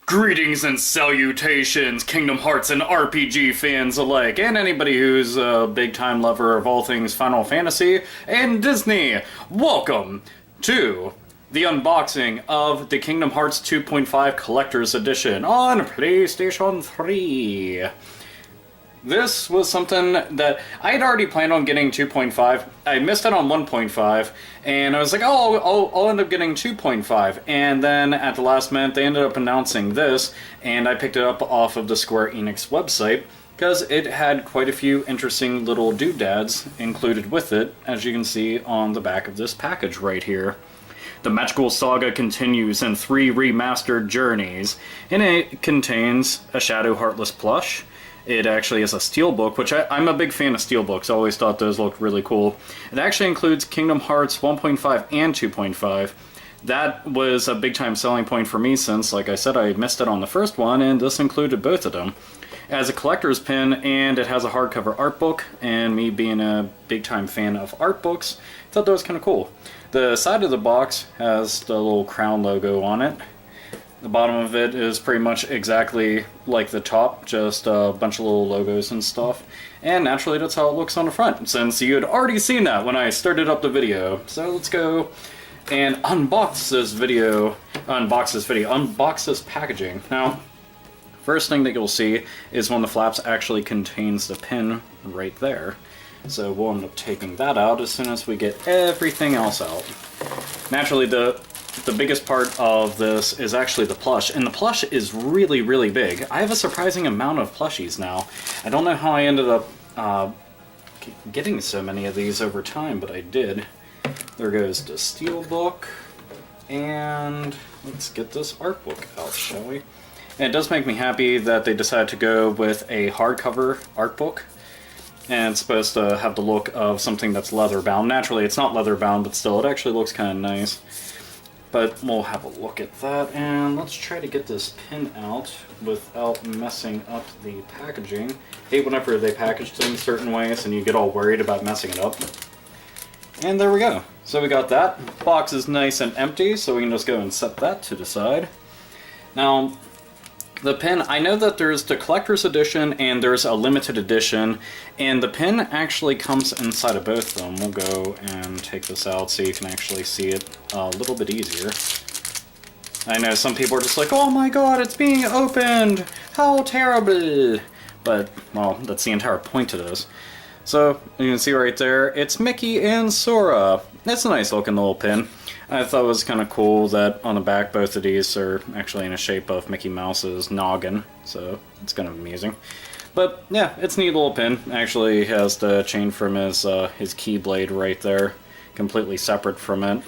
Greetings and salutations, Kingdom Hearts and RPG fans alike, and anybody who's a big-time lover of all things Final Fantasy and Disney. Welcome to the unboxing of the Kingdom Hearts 2.5 Collector's Edition on PlayStation 3. This was something that I had already planned on getting 2.5. I missed it on 1.5, and I was like, oh, I'll end up getting 2.5. And then at the last minute, they ended up announcing this, and I picked it up off of the Square Enix website, because it had quite a few interesting little doodads included with it, as you can see on the back of this package right here. The magical saga continues in 3 remastered journeys, and it contains a Shadow Heartless plush. It actually is a steelbook, which I'm a big fan of steelbooks. I always thought those looked really cool. It actually includes Kingdom Hearts 1.5 and 2.5. That was a big time selling point for me since, like I said, I missed it on the first one, and this included both of them. It has a collector's pin, and it has a hardcover art book, and me being a big time fan of art books, I thought that was kind of cool. The side of the box has the little crown logo on it. The bottom of it is pretty much exactly like the top, just a bunch of little logos and stuff. And naturally that's how it looks on the front, since you had already seen that when I started up the video. So let's go and unbox this packaging. Now, first thing that you'll see is one of the flaps actually contains the pin right there. So we'll end up taking that out as soon as we get everything else out. Naturally, the biggest part of this is actually the plush, and the plush is really, really big. I have a surprising amount of plushies now. I don't know how I ended up getting so many of these over time, but I did. There goes the steelbook, and let's get this art book out, shall we? And it does make me happy that they decided to go with a hardcover art book. And it's supposed to have the look of something that's leather bound. Naturally, it's not leather bound, but still, it actually looks kind of nice. But we'll have a look at that, and let's try to get this pin out without messing up the packaging. I hate whenever they package things certain ways and you get all worried about messing it up. And there we go. So we got that. Box is nice and empty, so we can just go and set that to the side. Now, the pin, I know that there's the collector's edition and there's a limited edition, and the pin actually comes inside of both of them. We'll go and take this out so you can actually see it a little bit easier. I know some people are just like, oh my god, it's being opened! How terrible! But, well, that's the entire point of this. So, you can see right there, it's Mickey and Sora. That's a nice looking little pin. I thought it was kind of cool that on the back both of these are actually in the shape of Mickey Mouse's noggin, so it's kind of amusing. But yeah, it's a neat little pin. Actually has the chain from his keyblade right there, completely separate from it.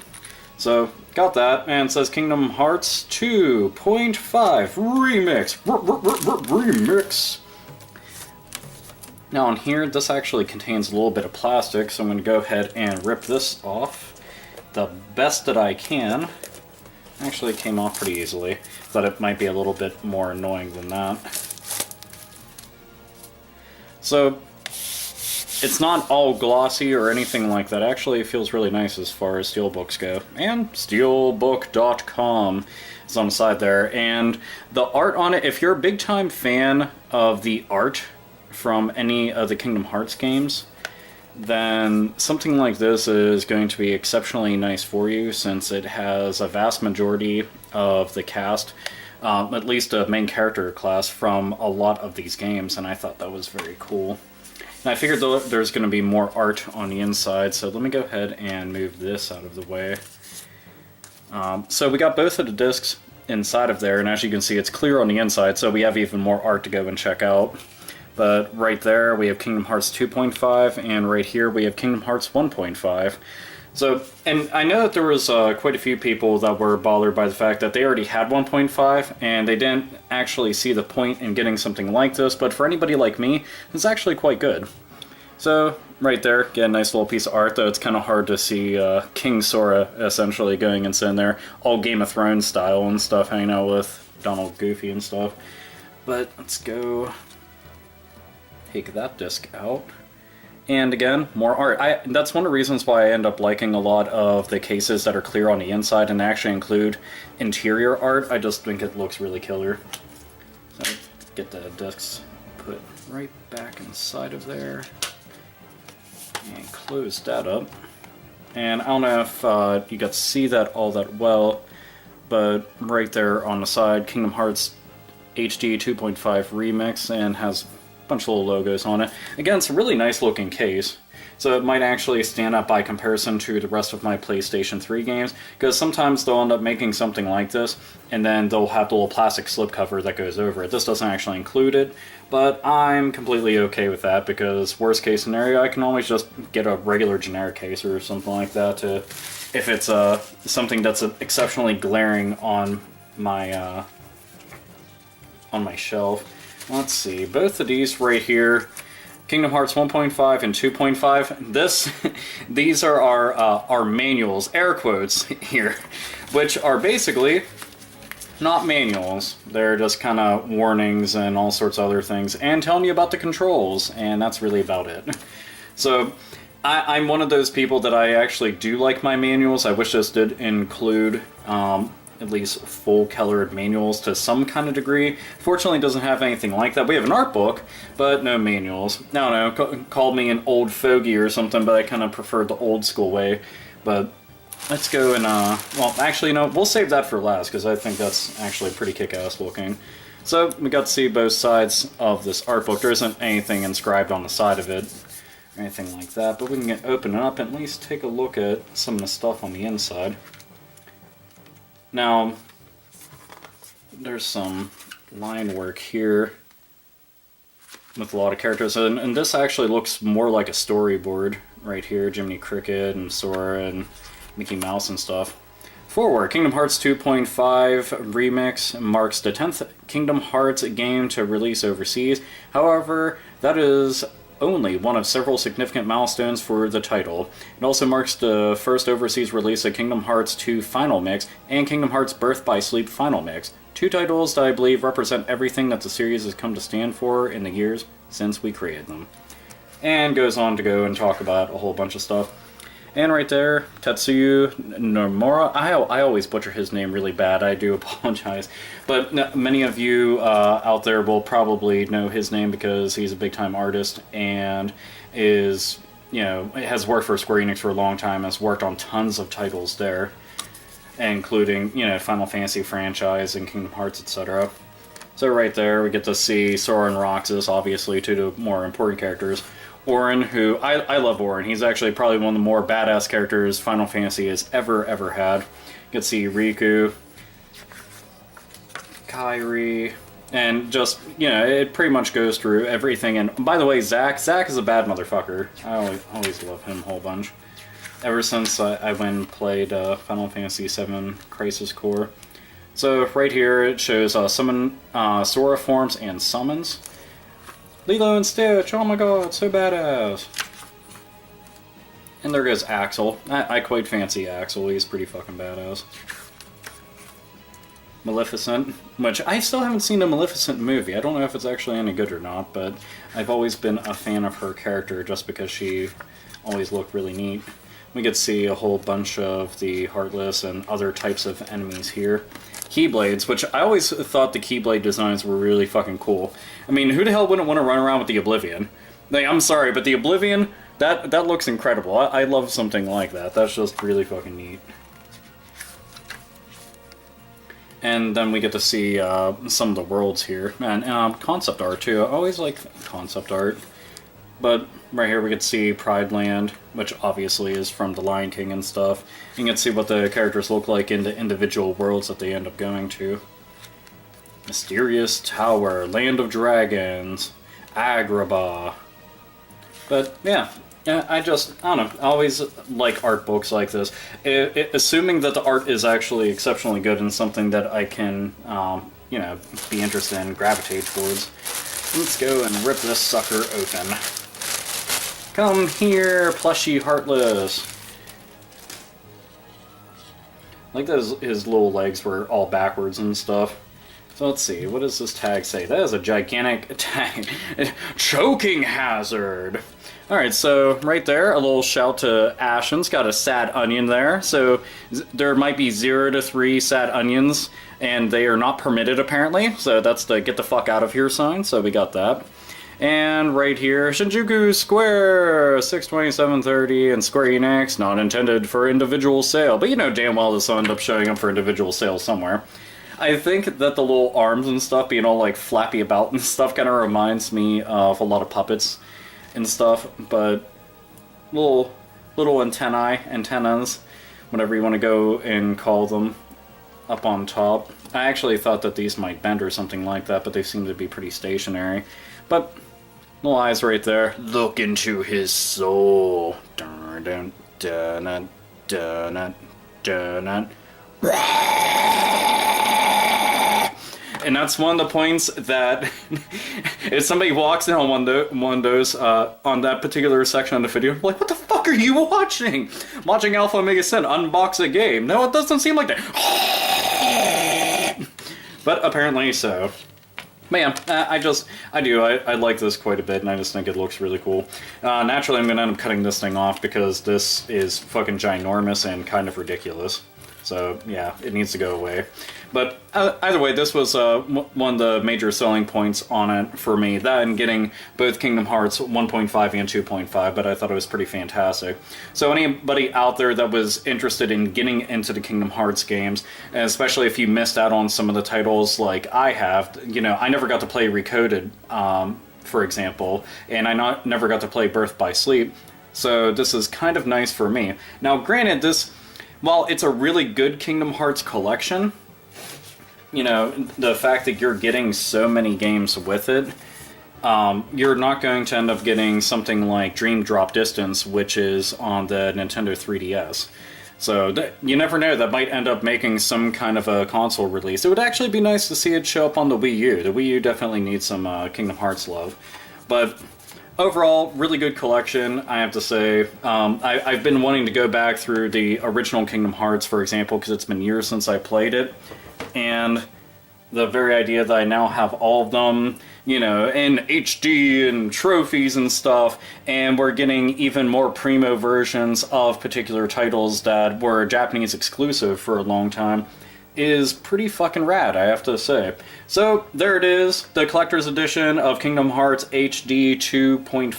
So, got that, and it says Kingdom Hearts 2.5 ReMIX. ReMIX. Now on here, this actually contains a little bit of plastic, so I'm going to go ahead and rip this off the best that I can. Actually it came off pretty easily, but it might be a little bit more annoying than that. So, it's not all glossy or anything like that. Actually, it feels really nice as far as steelbooks go. And steelbook.com is on the side there. And the art on it, if you're a big time fan of the art from any of the Kingdom Hearts games, then something like this is going to be exceptionally nice for you, since it has a vast majority of the cast, at least a main character class, from a lot of these games, and I thought that was very cool. And I figured there's going to be more art on the inside, so let me go ahead and move this out of the way. So we got both of the discs inside of there, and as you can see, it's clear on the inside, so we have even more art to go and check out. But right there we have Kingdom Hearts 2.5, and right here we have Kingdom Hearts 1.5. So, and I know that there was quite a few people that were bothered by the fact that they already had 1.5, and they didn't actually see the point in getting something like this, but for anybody like me, it's actually quite good. So, right there, get a nice little piece of art, though it's kind of hard to see King Sora essentially going and sitting there, all Game of Thrones style and stuff, hanging out with Donald Goofy and stuff. But let's go take that disc out, And again, more art. That's one of the reasons why I end up liking a lot of the cases that are clear on the inside and actually include interior art. I just think it looks really killer. So get the discs put right back inside of there. And close that up. And I don't know if you got to see that all that well, but right there on the side, Kingdom Hearts HD 2.5 ReMIX, and has a bunch of little logos on it. Again, it's a really nice looking case, so it might actually stand out by comparison to the rest of my PlayStation 3 games, because sometimes they'll end up making something like this, and then they'll have the little plastic slipcover that goes over it. This doesn't actually include it, but I'm completely okay with that, because worst case scenario, I can always just get a regular generic case or something like that to, if it's something that's exceptionally glaring on my shelf. Let's see, both of these right here, Kingdom Hearts 1.5 and 2.5. These are our manuals, air quotes here, which are basically not manuals. They're just kind of warnings and all sorts of other things, and telling you about the controls, and that's really about it. So I'm one of those people that I actually do like my manuals. I wish this did include at least full-colored manuals to some kind of degree. Fortunately, it doesn't have anything like that. We have an art book, but no manuals. I don't know, call me an old fogey or something, but I kind of prefer the old school way. But let's go and, well, actually, no, we'll save that for last, because I think that's actually pretty kick-ass looking. So, we got to see both sides of this art book. There isn't anything inscribed on the side of it, or anything like that, but we can open it up and at least take a look at some of the stuff on the inside. Now, there's some line work here with a lot of characters, and this actually looks more like a storyboard right here. Jiminy Cricket and Sora and Mickey Mouse and stuff. Forward, Kingdom Hearts 2.5 ReMIX marks the 10th Kingdom Hearts game to release overseas. However, that is only one of several significant milestones for the title. It also marks the first overseas release of Kingdom Hearts 2 Final Mix and Kingdom Hearts Birth by Sleep Final Mix, two titles that I believe represent everything that the series has come to stand for in the years since we created them. And goes on to go and talk about a whole bunch of stuff. And right there, Tetsuya Nomura. I always butcher his name really bad, I do apologize. But many of you out there will probably know his name because he's a big-time artist and is, has worked for Square Enix for a long time, has worked on tons of titles there, including, Final Fantasy franchise and Kingdom Hearts, etc. So right there, we get to see Sora and Roxas, obviously, two of the more important characters. Auron, who, I love Auron. He's actually probably one of the more badass characters Final Fantasy has ever had. You can see Riku, Kairi, and just, it pretty much goes through everything. And by the way, Zack is a bad motherfucker. I always love him a whole bunch. Ever since I went and played Final Fantasy VII Crisis Core. So right here it shows summon Sora forms and summons. Lilo and Stitch, oh my god, so badass. And there goes Axel. I quite fancy Axel, he's pretty fucking badass. Maleficent, which I still haven't seen the Maleficent movie. I don't know if it's actually any good or not, but I've always been a fan of her character just because she always looked really neat. We get to see a whole bunch of the Heartless and other types of enemies here. Keyblades, which I always thought the Keyblade designs were really fucking cool. I mean, who the hell wouldn't want to run around with the Oblivion? Like, I'm sorry, but the Oblivion, that looks incredible. I love something like that. That's just really fucking neat. And then we get to see some of the worlds here. And concept art, too. I always like concept art. But right here we get to see Pride Land, which obviously is from The Lion King and stuff. You can see what the characters look like in the individual worlds that they end up going to. Mysterious Tower, Land of Dragons, Agrabah. But yeah, I don't know, I always like art books like this. Assuming that the art is actually exceptionally good and something that I can, be interested in, gravitate towards. Let's go and rip this sucker open. Come here, plushy Heartless. Like his little legs were all backwards and stuff. So let's see, what does this tag say? That is a gigantic tag. Choking hazard! Alright, so right there, a little shout to Ashen's got a sad onion there. So there might be 0 to 3 sad onions, and they are not permitted apparently. So that's the get the fuck out of here sign, so we got that. And right here, Shinjuku Square, 62730, and Square Enix, not intended for individual sale. But you know damn well this will end up showing up for individual sale somewhere. I think that the little arms and stuff being all like flappy about and stuff kind of reminds me of a lot of puppets and stuff, but little antennas, whatever you want to go and call them, up on top. I actually thought that these might bend or something like that, but they seem to be pretty stationary. But little eyes right there. Look into his soul. Dun, dun, dun, dun, dun, dun. And that's one of the points that if somebody walks in on one of those on that particular section of the video, like, what the fuck are you watching? I'm watching Alpha Omega Sin unbox a game. No, it doesn't seem like that. But apparently so. But yeah, I like this quite a bit, and I just think it looks really cool. Naturally, I'm going to end up cutting this thing off because this is fucking ginormous and kind of ridiculous. So yeah, it needs to go away. But either way, this was one of the major selling points on it for me. That and getting both Kingdom Hearts 1.5 and 2.5, but I thought it was pretty fantastic. So anybody out there that was interested in getting into the Kingdom Hearts games, and especially if you missed out on some of the titles like I have, you know, I never got to play Recoded, for example, and I never got to play Birth by Sleep, so this is kind of nice for me. Now granted, while it's a really good Kingdom Hearts collection, you know, the fact that you're getting so many games with it, you're not going to end up getting something like Dream Drop Distance, which is on the Nintendo 3DS. So you never know, that might end up making some kind of a console release. It would actually be nice to see it show up on the Wii U. The Wii U definitely needs some Kingdom Hearts love. But overall, really good collection, I have to say. I've been wanting to go back through the original Kingdom Hearts, for example, because it's been years since I played it. And the very idea that I now have all of them, you know, in HD and trophies and stuff, and we're getting even more primo versions of particular titles that were Japanese exclusive for a long time, is pretty fucking rad, I have to say. So, there it is, the collector's edition of Kingdom Hearts HD 2.5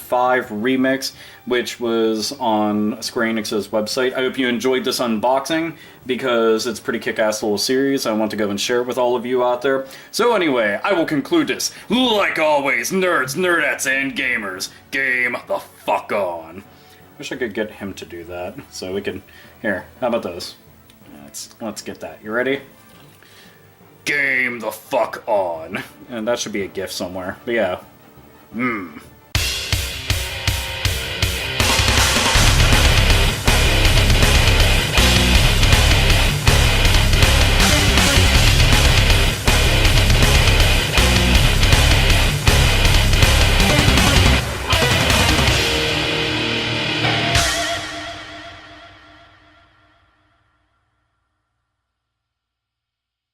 ReMIX, which was on Square Enix's website. I hope you enjoyed this unboxing, because it's a pretty kick-ass little series. I want to go and share it with all of you out there. So anyway, I will conclude this. Like always, nerds, nerdettes, and gamers, game the fuck on. Wish I could get him to do that, so we can... Here, how about this? Let's get that. You ready? Game the fuck on. And that should be a GIF somewhere. But yeah.